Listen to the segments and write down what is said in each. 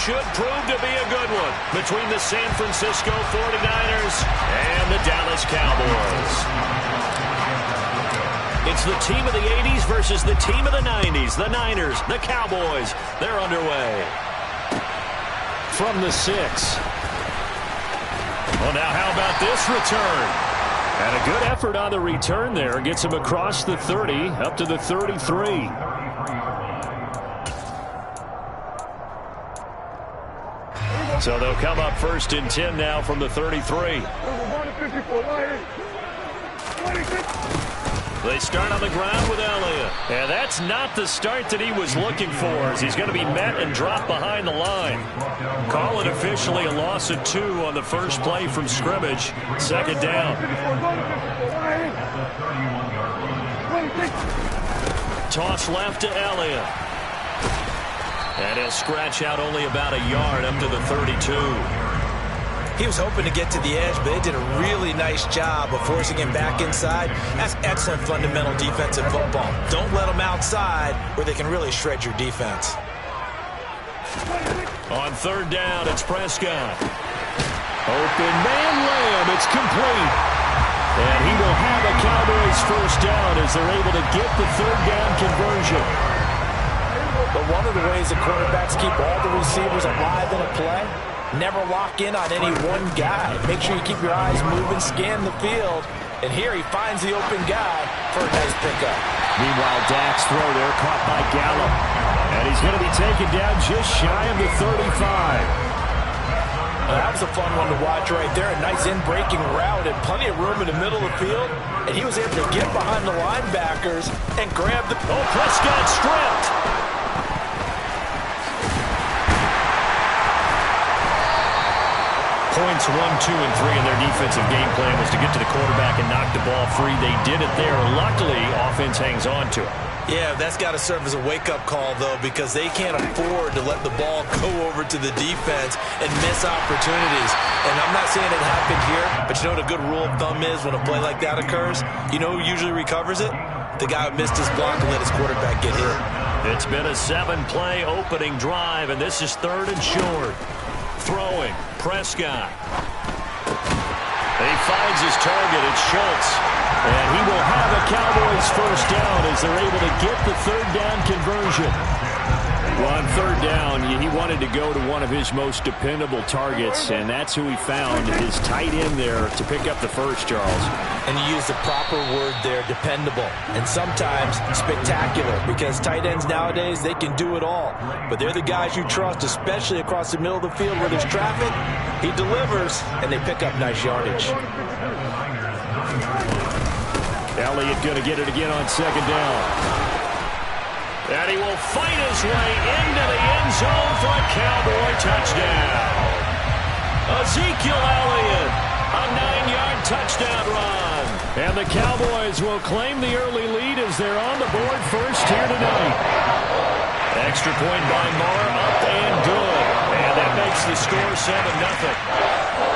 should prove to be a good one between the San Francisco 49ers and the Dallas Cowboys. It's the team of the 80s versus the team of the 90s. The Niners, the Cowboys, they're underway. From the 6. Well, now how about this return? And a good effort on the return there. Gets him across the 30, up to the 33. So they'll come up 1st and 10 now from the 33. They start on the ground with Elliott. And that's not the start that he was looking for, as he's going to be met and dropped behind the line. Call it officially a loss of 2 on the first play from scrimmage. 2nd down. Toss left to Elliott. And he'll scratch out only about a yard up to the 32. He was hoping to get to the edge, but they did a really nice job of forcing him back inside. That's excellent fundamental defensive football. Don't let them outside where they can really shred your defense. On 3rd down, it's Prescott. Open man layup. It's complete. And he will have a Cowboys 1st down as they're able to get the 3rd down conversion. But one of the ways the quarterbacks keep all the receivers alive in a play, never lock in on any one guy. Make sure you keep your eyes moving, scan the field. And here he finds the open guy for a nice pickup. Meanwhile, Dak's throw there caught by Gallup. And he's going to be taken down just shy of the 35. That was a fun one to watch right there. A nice in-breaking route and plenty of room in the middle of the field. And he was able to get behind the linebackers and grab the... Oh, Prescott stripped. Points 1, 2, and 3 in their defensive game plan was to get to the quarterback and knock the ball free. They did it there. Luckily, offense hangs on to it. Yeah, that's got to serve as a wake-up call, though, because they can't afford to let the ball go over to the defense and miss opportunities. And I'm not saying it happened here, but you know what a good rule of thumb is when a play like that occurs? You know who usually recovers it? The guy who missed his block and let his quarterback get hit. It's been a 7-play opening drive, and this is 3rd and short. Throwing, Prescott. He finds his target, it's Schultz. And he will have a Cowboys 1st down as they're able to get the 3rd down conversion. Well, on 3rd down, he wanted to go to one of his most dependable targets, and that's who he found, his tight end there, to pick up the first, Charles. And you use the proper word there, dependable, and sometimes spectacular, because tight ends nowadays, they can do it all. But they're the guys you trust, especially across the middle of the field where there's traffic. He delivers, and they pick up nice yardage. Elliott going to get it again on 2nd down. And he will fight his way into the end zone for a Cowboy touchdown. Ezekiel Elliott, a 9-yard touchdown run. And the Cowboys will claim the early lead as they're on the board first here tonight. Extra point by Marr, up and good. And that makes the score 7-0.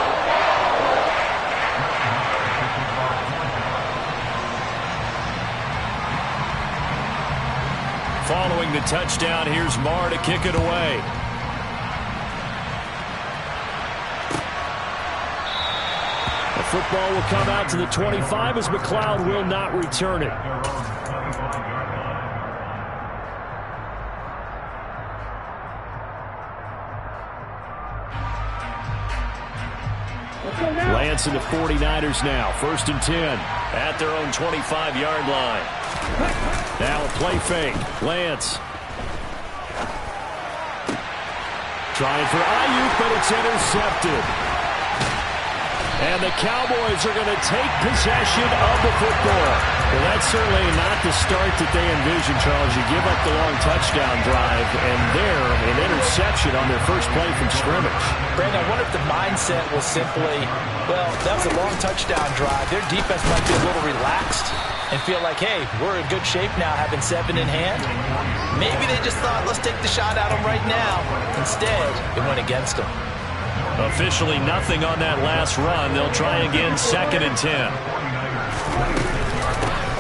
Following the touchdown, here's Marr to kick it away. The football will come out to the 25 as McLeod will not return it. Lance and the 49ers now. 1st and 10 at their own 25-yard line. Now a play fake. Lance. Trying for Ayuk, but it's intercepted. And the Cowboys are going to take possession of the football. Well, that's certainly not the start that they envisioned, Charles. You give up the long touchdown drive, and there, an interception on their first play from scrimmage. Brandon, I wonder if the mindset was simply, well, that was a long touchdown drive. Their defense might be a little relaxed and feel like, hey, we're in good shape now, having 7 in hand. Maybe they just thought, let's take the shot at them right now. Instead, it went against them. Officially nothing on that last run. They'll try again, 2nd and 10.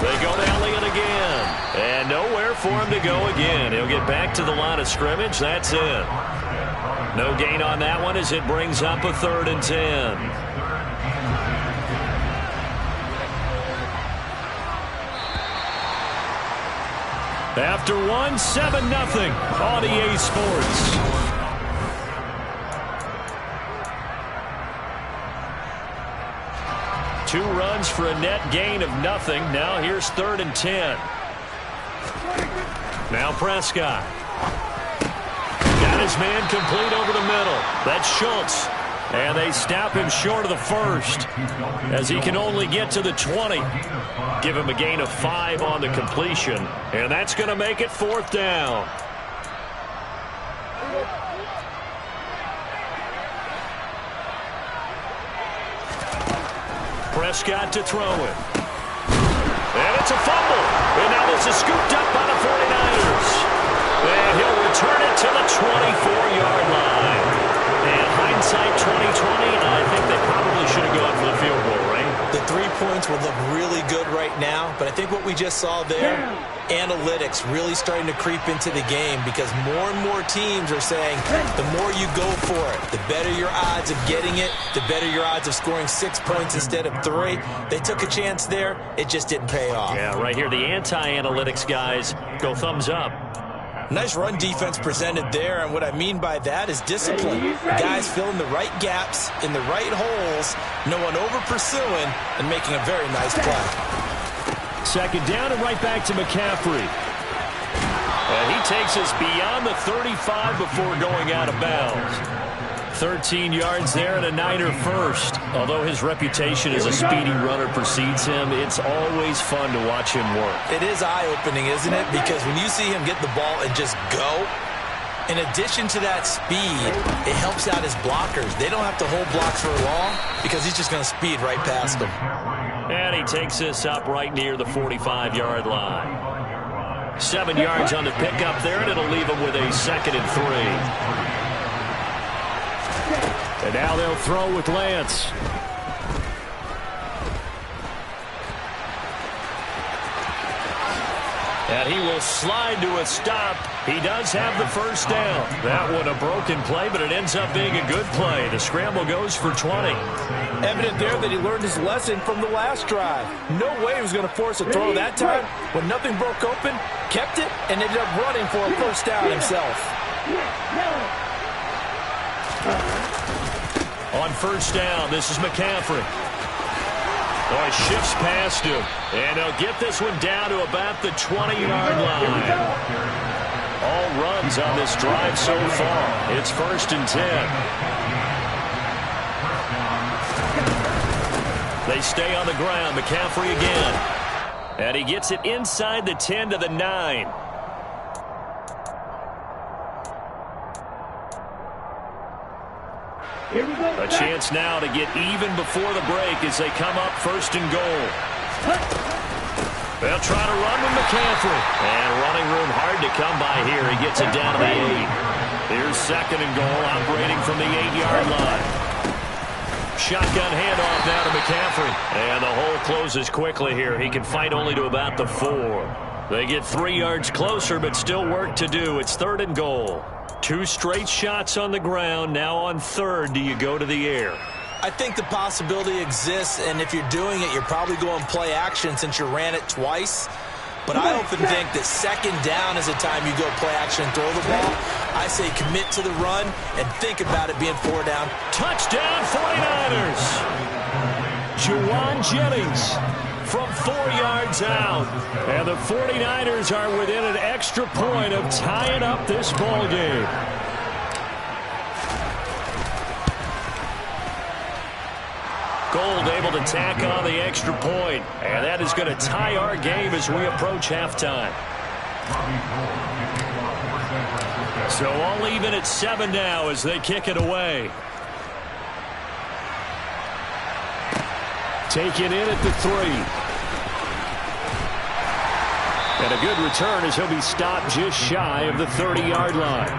They go to Elliott again. And nowhere for him to go again. He'll get back to the line of scrimmage. That's it. No gain on that one as it brings up a 3rd and 10. After one, 7-0 on EA Sports. Two runs for a net gain of nothing. Now here's 3rd and 10. Now Prescott. Got his man complete over the middle. That's Schultz. And they stop him short of the 1st as he can only get to the 20. Give him a gain of 5 on the completion. And that's going to make it 4th down. Prescott to throw it. And it's a fumble. And now this is scooped up by the 49ers. And he'll return it to the 24-yard line. And hindsight 2020, I think they probably should have gone for the field goal, right? The 3 points would look really good right now, but I think what we just saw there, analytics really starting to creep into the game because more and more teams are saying the more you go for it, the better your odds of getting it, the better your odds of scoring 6 points instead of 3. They took a chance there. It just didn't pay off. Yeah, right here, the anti-analytics guys go thumbs up. Nice run defense presented there, and what I mean by that is discipline. Guys filling the right gaps in the right holes, no one over-pursuing, and making a very nice play. 2nd down and right back to McCaffrey. And he takes us beyond the 35 before going out of bounds. 13 yards there and a Niner first. Although his reputation as a speedy runner precedes him, it's always fun to watch him work. It is eye-opening, isn't it? Because when you see him get the ball and just go, in addition to that speed, it helps out his blockers. They don't have to hold blocks for long because he's just going to speed right past them. And he takes this up right near the 45-yard line. 7 yards on the pickup there, and it'll leave him with a 2nd and 3. And now they'll throw with Lance. And he will slide to a stop. He does have the 1st down. That one a broken play, but it ends up being a good play. The scramble goes for 20. Evident there that he learned his lesson from the last drive. No way he was going to force a throw that time. When nothing broke open, kept it, and ended up running for a 1st down himself. On 1st down, this is McCaffrey. Oh, he shifts past him. And he'll get this one down to about the 20-yard line. All runs on this drive so far. It's 1st and 10. They stay on the ground. McCaffrey again. And he gets it inside the 10 to the 9. A chance now to get even before the break as they come up 1st and goal. They'll try to run with McCaffrey. And running room hard to come by here. He gets it down to the 8. Here's 2nd and goal, operating from the 8-yard line. Shotgun handoff now to McCaffrey. And the hole closes quickly here. He can fight only to about the 4. They get 3 yards closer, but still work to do. It's 3rd and goal. 2 straight shots on the ground. Now on 3rd, do you go to the air? I think the possibility exists, and if you're doing it, you're probably going play action since you ran it twice. But I often think that 2nd down is the time you go play action and throw the ball. I say commit to the run and think about it being 4 down. Touchdown 49ers! Juwan Jennings from 4 yards out. And the 49ers are within an extra point of tying up this ball game. Gold able to tack on the extra point. And that is going to tie our game as we approach halftime. So all even at 7 now as they kick it away. Taken in at the 3. And a good return as he'll be stopped just shy of the 30-yard line.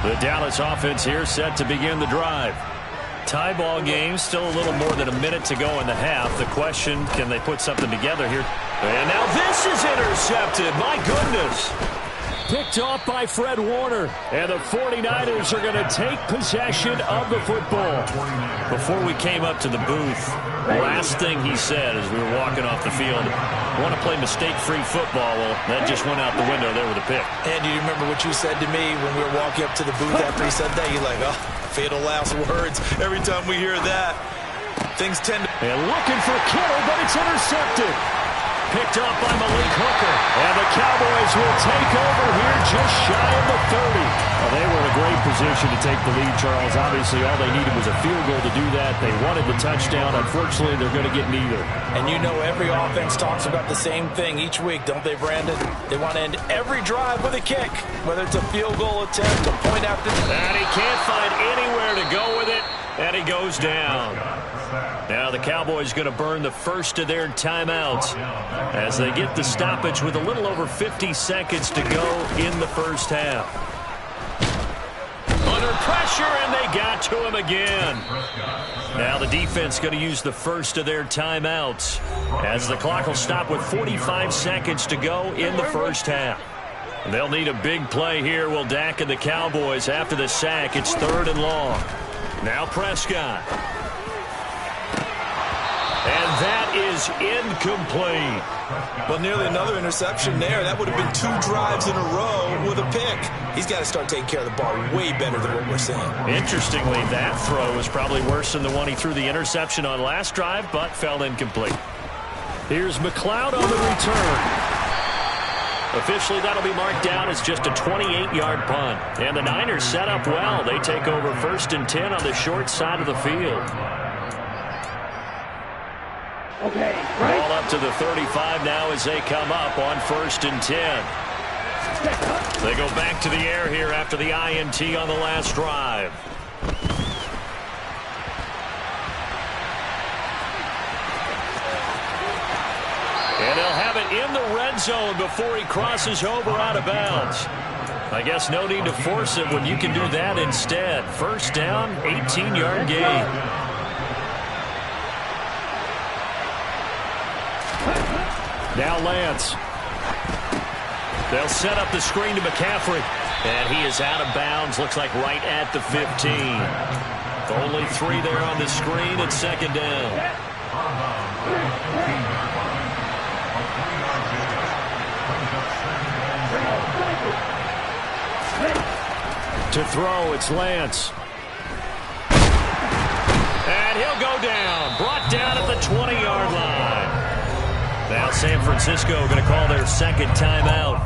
The Dallas offense here set to begin the drive. Tie ball game, still a little more than a minute to go in the half. The question, can they put something together here? And now this is intercepted. My goodness. Picked off by Fred Warner. And the 49ers are going to take possession of the football. Before we came up to the booth, the last thing he said as we were walking off the field, I want to play mistake-free football. Well, that just went out the window there with a pick. And you remember what you said to me when we were walking up to the booth after he said that? You're like, oh, fatal last words. Every time we hear that, things tend to... And looking for Kittle, but it's intercepted. Picked up by Malik Hooker. And the Cowboys will take over here just shy of the 30. Well, they were in a great position to take the lead, Charles. Obviously, all they needed was a field goal to do that. They wanted the touchdown. Unfortunately, they're going to get neither. And you know every offense talks about the same thing each week, don't they, Brandon? They want to end every drive with a kick, whether it's a field goal attempt, a point after... And he can't find anywhere to go with it, and he goes down. Now the Cowboys going to burn the first of their timeouts as they get the stoppage with a little over 50 seconds to go in the first half. Under pressure, and they got to him again. Now the defense going to use the first of their timeouts as the clock will stop with 45 seconds to go in the first half. They'll need a big play here, will Dak and the Cowboys after the sack. It's 3rd and long. Now Prescott. And that is incomplete. Well, nearly another interception there. That would have been 2 drives in a row with a pick. He's got to start taking care of the ball way better than what we're seeing. Interestingly, that throw was probably worse than the one he threw the interception on last drive, but fell incomplete. Here's McLeod on the return. Officially, that'll be marked down as just a 28-yard punt. And the Niners set up well. They take over 1st and 10 on the short side of the field. Okay, right. Ball up to the 35 now as they come up on 1st and 10. They go back to the air here after the INT on the last drive. And they'll have it in the red zone before he crosses over out of bounds. I guess no need to force it when you can do that instead. 1st down, 18-yard gain. Now Lance. They'll set up the screen to McCaffrey. And he is out of bounds. Looks like right at the 15. Only 3 there on the screen at 2nd down. To throw, it's Lance. And he'll go down. Brought down at the 20-yard line. Now San Francisco going to call their 2nd timeout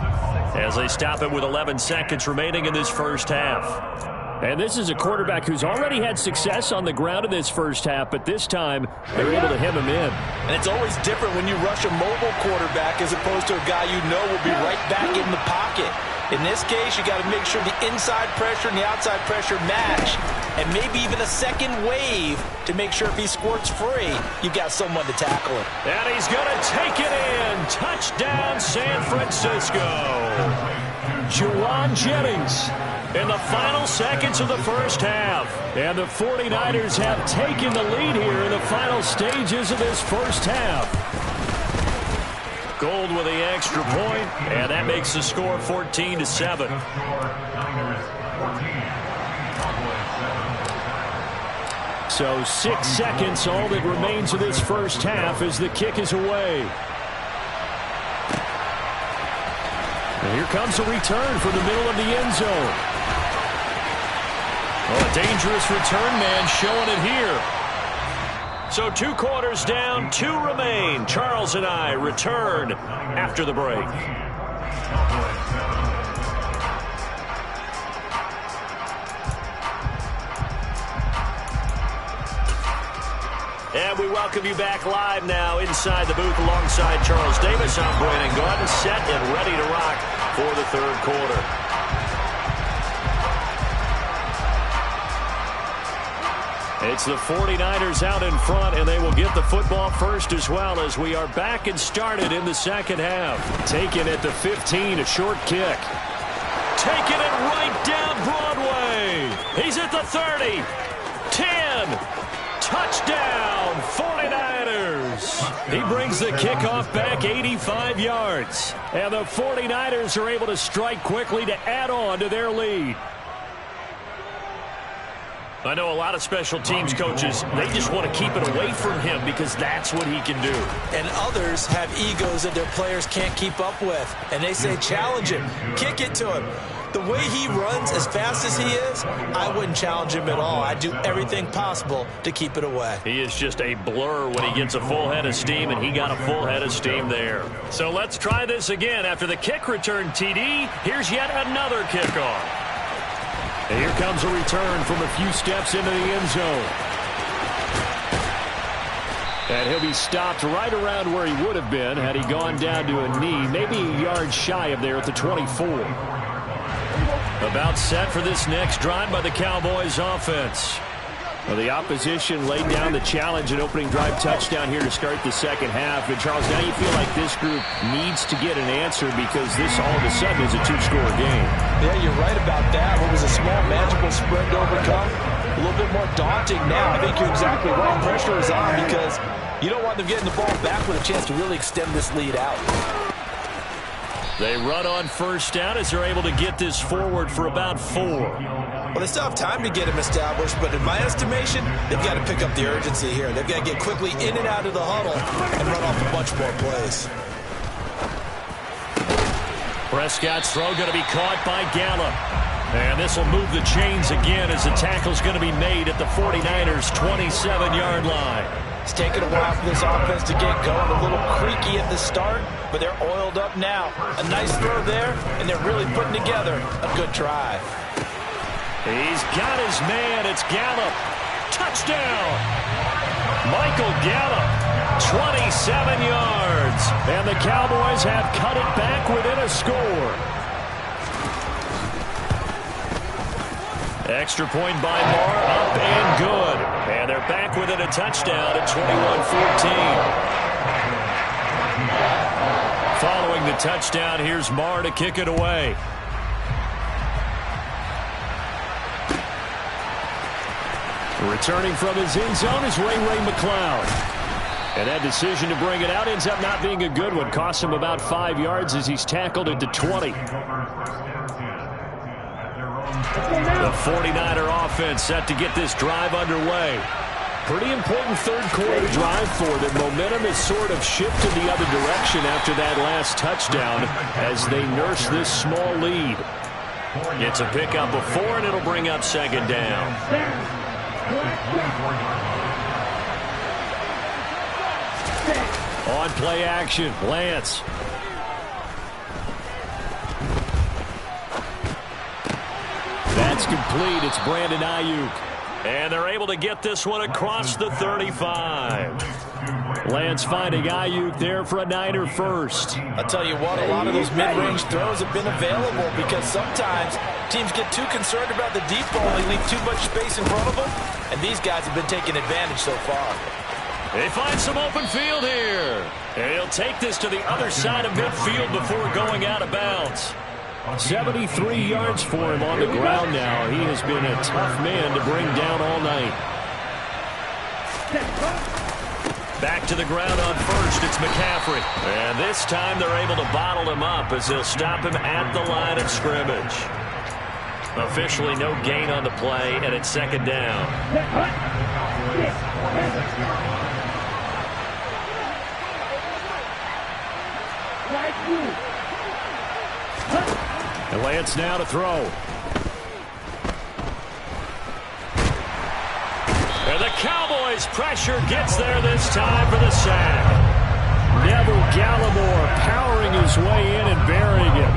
as they stop it with 11 seconds remaining in this first half. And this is a quarterback who's already had success on the ground in this first half, but this time they're able to hem him in. And it's always different when you rush a mobile quarterback as opposed to a guy you know will be right back in the pocket. In this case, you got to make sure the inside pressure and the outside pressure match, and maybe even a second wave to make sure if he squirts free, you've got someone to tackle him. And he's going to take it in. Touchdown, San Francisco. Juwan Jennings in the final seconds of the first half. And the 49ers have taken the lead here in the final stages of this first half. Gold with the extra point, and that makes the score 14-7. So 6 seconds, all that remains of this first half as the kick is away. And here comes a return from the middle of the end zone. Oh, a dangerous return man showing it here. So 2 quarters down, 2 remain. Charles and I return after the break. And we welcome you back live now inside the booth alongside Charles Davis. I'm Brandon Gaudin, set and ready to rock for the 3rd quarter. It's the 49ers out in front, and they will get the football first as well as we are back and started in the 2nd half. Taken at the 15, a short kick. Taking it right down Broadway. He's at the 30. 10. Touchdown, 49ers. He brings the kickoff back 85 yards. And the 49ers are able to strike quickly to add on to their lead. I know a lot of special teams coaches, they just want to keep it away from him because that's what he can do. And others have egos that their players can't keep up with. And they say, challenge him, kick it to him. The way he runs as fast as he is, I wouldn't challenge him at all. I'd do everything possible to keep it away. He is just a blur when he gets a full head of steam, and he got a full head of steam there. So let's try this again. After the kick return TD, here's yet another kickoff. And here comes a return from a few steps into the end zone. And he'll be stopped right around where he would have been had he gone down to a knee, maybe a yard shy of there at the 24. About set for this next drive by the Cowboys offense. Well, the opposition laid down the challenge and opening drive touchdown here to start the second half. And, Charles, now you feel like this group needs to get an answer because this all of a sudden is a two-score game. Yeah, you're right about that. What was a small, magical spread to overcome, a little bit more daunting now. I think you're exactly right. Pressure is on because you don't want them getting the ball back with a chance to really extend this lead out. They run on first down as they're able to get this forward for about 4. Well, they still have time to get him established, but in my estimation, they've got to pick up the urgency here. They've got to get quickly in and out of the huddle and run off a bunch more plays. Prescott's throw going to be caught by Gallup. And this will move the chains again as the tackle's going to be made at the 49ers' 27-yard line. It's taken a while for this offense to get going. A little creaky at the start, but they're oiled up now. A nice throw there, and they're really putting together a good drive. He's got his man. It's Gallup. Touchdown. Michael Gallup, 27 yards. And the Cowboys have cut it back within a score. Extra point by Marr, up and good. And they're back within a touchdown at 21-14. Following the touchdown, here's Marr to kick it away. Returning from his end zone is Ray McCloud. And that decision to bring it out ends up not being a good one. Costs him about 5 yards as he's tackled at the 20. The 49er offense set to get this drive underway. Pretty important third-quarter drive for them. Momentum has sort of shifted the other direction after that last touchdown as they nurse this small lead. It's a pickup of 4, and it'll bring up second down. On play action, Lance. That's complete. It's Brandon Ayuk. And they're able to get this one across the 35. Lance finding Ayuk there for a Niner first. I'll tell you what, a lot of those mid-range throws have been available because sometimes teams get too concerned about the deep ball and they leave too much space in front of them. And these guys have been taking advantage so far. They find some open field here. And he'll take this to the other side of midfield before going out of bounds. 73 yards for him on the ground now. He has been a tough man to bring down all night. Back to the ground on first, it's McCaffrey. And this time they're able to bottle him up as they'll stop him at the line of scrimmage. Officially no gain on the play, and it's second down. And Lance now to throw. And the Cowboys pressure gets there this time for the sack. Neville Gallimore powering his way in and burying it.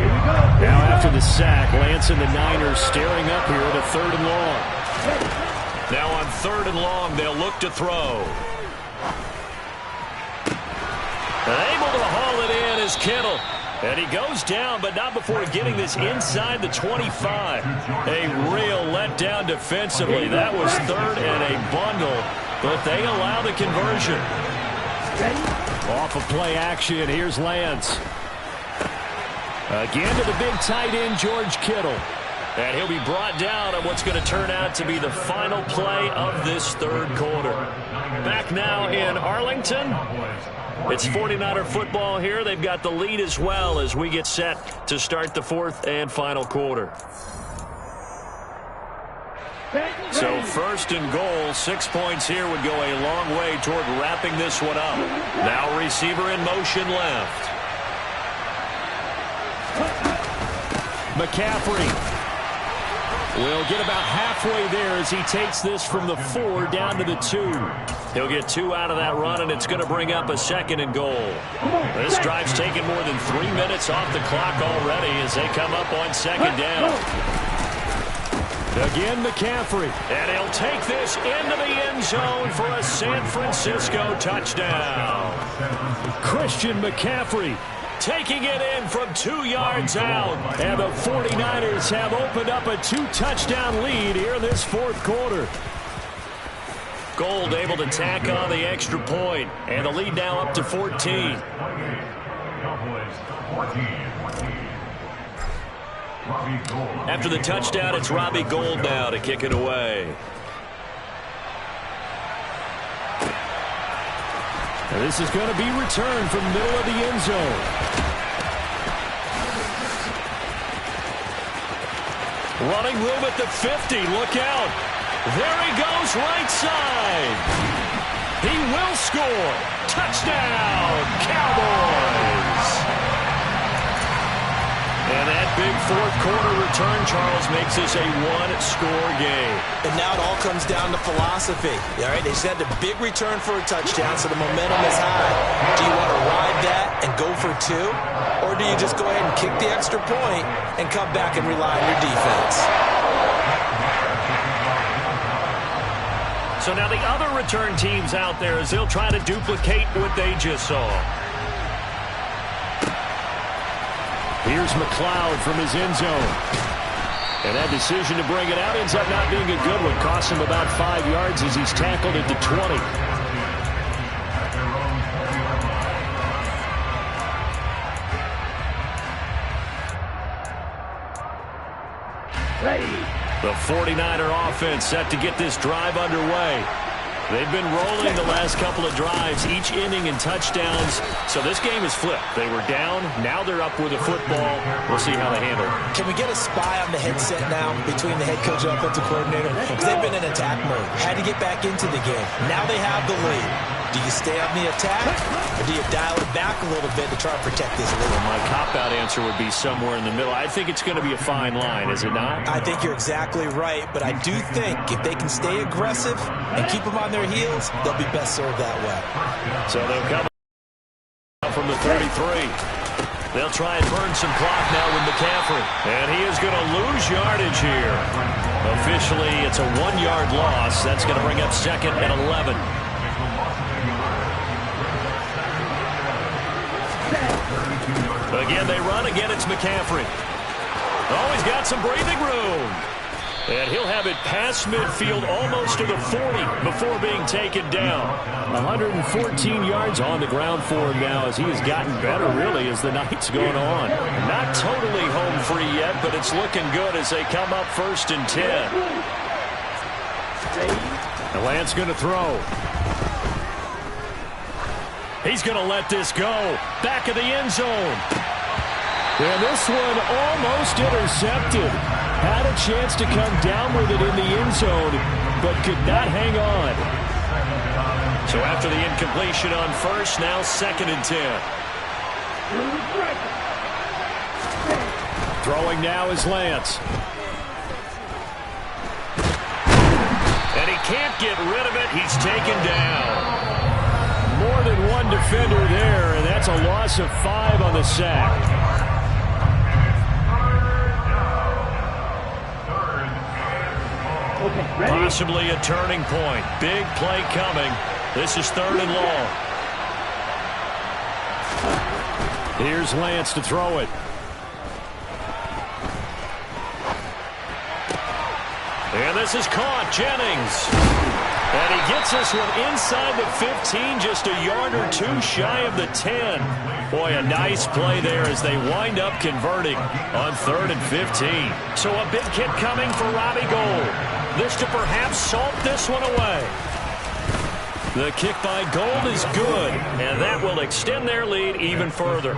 Now after the sack, Lance and the Niners staring up here at a 3rd and long. Now on 3rd and long, they'll look to throw. And able to haul it in is Kittle. And he goes down, but not before getting this inside the 25. A real letdown defensively. That was 3rd and a bundle, but they allow the conversion. Off of play action, here's Lance. Again to the big tight end, George Kittle. And he'll be brought down on what's going to turn out to be the final play of this 3rd quarter. Back now in Arlington, It's 49er football here. They've got the lead as well as we get set to start the fourth and final quarter. So first and goal, 6 points here would go a long way toward wrapping this one up. Now receiver in motion left. McCaffrey will get about halfway there as he takes this from the 4 down to the 2. He'll get 2 out of that run, and it's going to bring up a second and goal. This drive's taken more than 3 minutes off the clock already as they come up on second down. Again, McCaffrey. And he'll take this into the end zone for a San Francisco touchdown. Christian McCaffrey taking it in from 2 yards out. And the 49ers have opened up a 2-touchdown lead here in this fourth quarter. Gold able to tack on the extra point, and the lead now up to 14. After the touchdown, it's Robbie Gould now to kick it away. And this is going to be returned from the middle of the end zone. Running room at the 50. Look out. There he goes, right side. He will score. Touchdown, Cowboys. And that big fourth quarter return, Charles, makes this a one-score game. And now it all comes down to philosophy. All right, they just had a big return for a touchdown, so the momentum is high. Do you want to ride that and go for 2? Or do you just go ahead and kick the extra point and come back and rely on your defense? So now the other return teams out there as they'll try to duplicate what they just saw. Here's McLeod from his end zone. And that decision to bring it out ends up not being a good one. Costs him about 5 yards as he's tackled at the 20. The 49er offense set to get this drive underway. They've been rolling the last couple of drives, each inning in touchdowns. So this game is flipped. They were down. Now they're up with the football. We'll see how they handle it. Can we get a spy on the headset now between the head coach and offensive coordinator? Because they've been in attack mode. Had to get back into the game. Now they have the lead. Do you stay on the attack, or do you dial it back a little bit to try and protect this lead? My cop-out answer would be somewhere in the middle. I think it's going to be a fine line, is it not? I think you're exactly right, but I do think if they can stay aggressive and keep them on their heels, they'll be best served that way. So they'll come from the 33. They'll try and burn some clock now with McCaffrey. And he is going to lose yardage here. Officially, it's a 1-yard loss. That's going to bring up second and 11. Again, they run. Again, it's McCaffrey. Oh, he's got some breathing room. And he'll have it past midfield almost to the 40 before being taken down. 114 yards on the ground for him now as he has gotten better, really, as the night's going on. Not totally home free yet, but it's looking good as they come up first and 10. The Lance going to throw. He's going to let this go. Back of the end zone. And this one almost intercepted. Had a chance to come down with it in the end zone, but could not hang on. So after the incompletion on first, now second and 10. Throwing now is Lance. And he can't get rid of it. He's taken down. More than one defender there, and that's a loss of 5 on the sack. Possibly a turning point. Big play coming. This is third and long. Here's Lance to throw it. And this is caught. Jennings. And he gets this one inside the 15, just a yard or 2 shy of the 10. Boy, a nice play there as they wind up converting on third and 15. So a big hit coming for Robbie Gould. This to perhaps salt this one away. The kick by Gold is good, and that will extend their lead even further.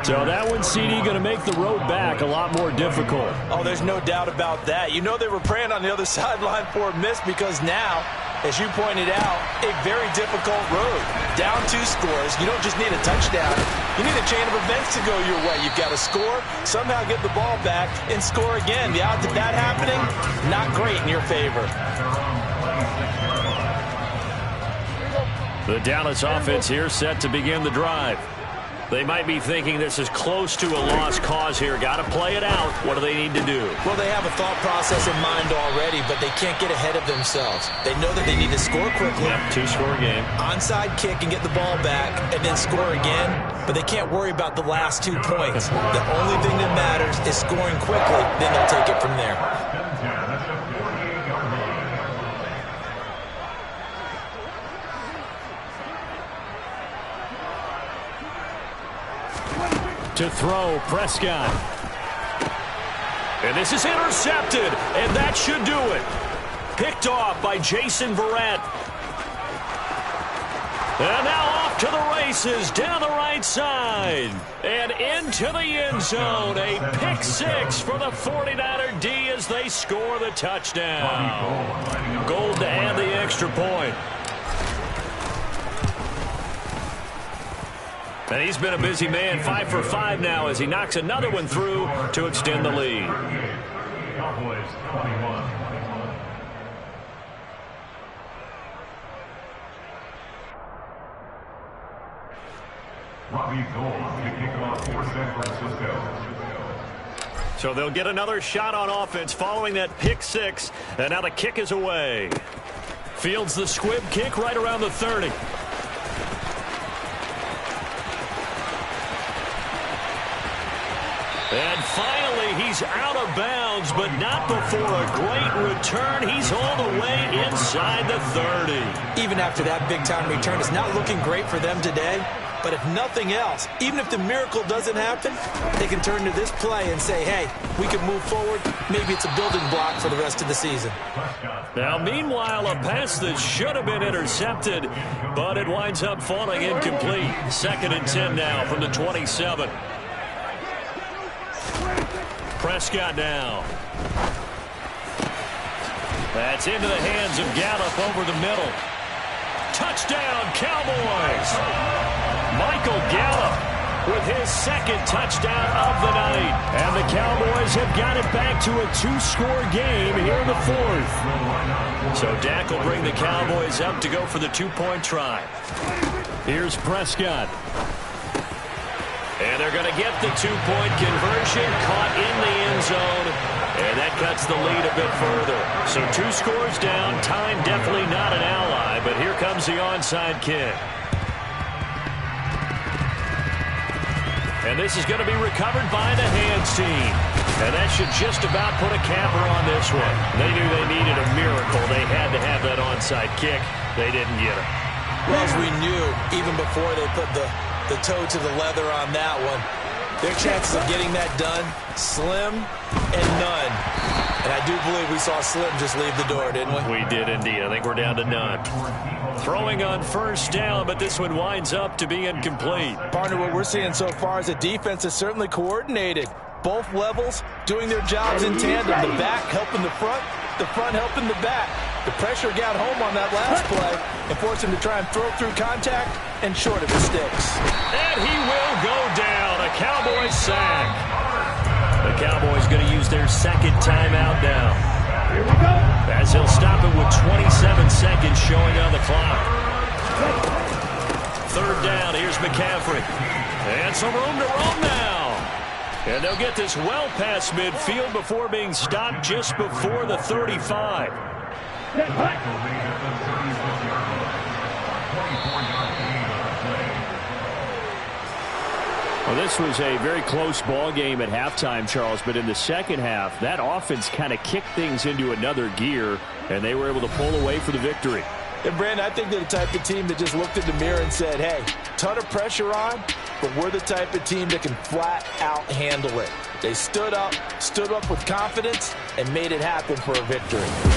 So that one, CD, going to make the road back a lot more difficult. Oh, there's no doubt about that. You know they were praying on the other sideline for a miss because now, as you pointed out, a very difficult road. Down 2 scores. You don't just need a touchdown. You need a chain of events to go your way. You've got to score, somehow get the ball back, and score again. The odds of that happening, not great in your favor. The Dallas offense here set to begin the drive. They might be thinking this is close to a lost cause here. Got to play it out. What do they need to do? Well, they have a thought process in mind already, but they can't get ahead of themselves. They know that they need to score quickly. Yep, 2-score game. Onside kick and get the ball back and then score again, but they can't worry about the last 2 points. The only thing that matters is scoring quickly, then they'll take it from there. To throw, Prescott. And this is intercepted, and that should do it. Picked off by Jason Verrett. And now off to the races, down the right side. And into the end zone. A pick 6 for the 49er D as they score the touchdown. Gold to add the extra point. And he's been a busy man, 5 for 5 now as he knocks another one through to extend the lead. So they'll get another shot on offense following that pick 6, and now the kick is away. Fields the squib kick right around the 30. And finally, he's out of bounds, but not before a great return. He's all the way inside the 30. Even after that big-time return, it's not looking great for them today. But if nothing else, even if the miracle doesn't happen, they can turn to this play and say, hey, we can move forward. Maybe it's a building block for the rest of the season. Now, meanwhile, a pass that should have been intercepted, but it winds up falling incomplete. 2nd and 10 now from the 27. Prescott now. That's into the hands of Gallup over the middle. Touchdown, Cowboys! Michael Gallup with his 2nd touchdown of the night. And the Cowboys have got it back to a 2-score game here in the 4th. So Dak will bring the Cowboys up to go for the 2-point try. Here's Prescott. And they're going to get the 2-point conversion, caught in the end zone, and that cuts the lead a bit further. So 2 scores down, time definitely not an ally, but here comes the onside kick. And this is going to be recovered by the hands team. And that should just about put a capper on this one. They knew they needed a miracle. They had to have that onside kick. They didn't get it. Well, as we knew, even before they put the toe to the leather on that one, their chances of getting that done, slim and none. And I do believe we saw Slim just leave the door, didn't we? We did indeed. I think we're down to none. Throwing on 1st down, but this one winds up to be incomplete. Partner, what we're seeing so far is a defense is certainly coordinated. Both levels doing their jobs in tandem. The back helping the front helping the back. The pressure got home on that last play and forced him to try and throw through contact and short of the sticks. And he will go down. A Cowboys sack. The Cowboys going to use their 2nd timeout now. Here we go. As he'll stop it with 27 seconds showing on the clock. 3rd down. Here's McCaffrey. And some room to roam now. And they'll get this well past midfield before being stopped just before the 35. Well, this was a very close ball game at halftime, Charles, but in the 2nd half, that offense kind of kicked things into another gear, and they were able to pull away for the victory. And, Brandon, I think they're the type of team that just looked in the mirror and said, hey, ton of pressure on, but we're the type of team that can flat out handle it. They stood up with confidence, and made it happen for a victory.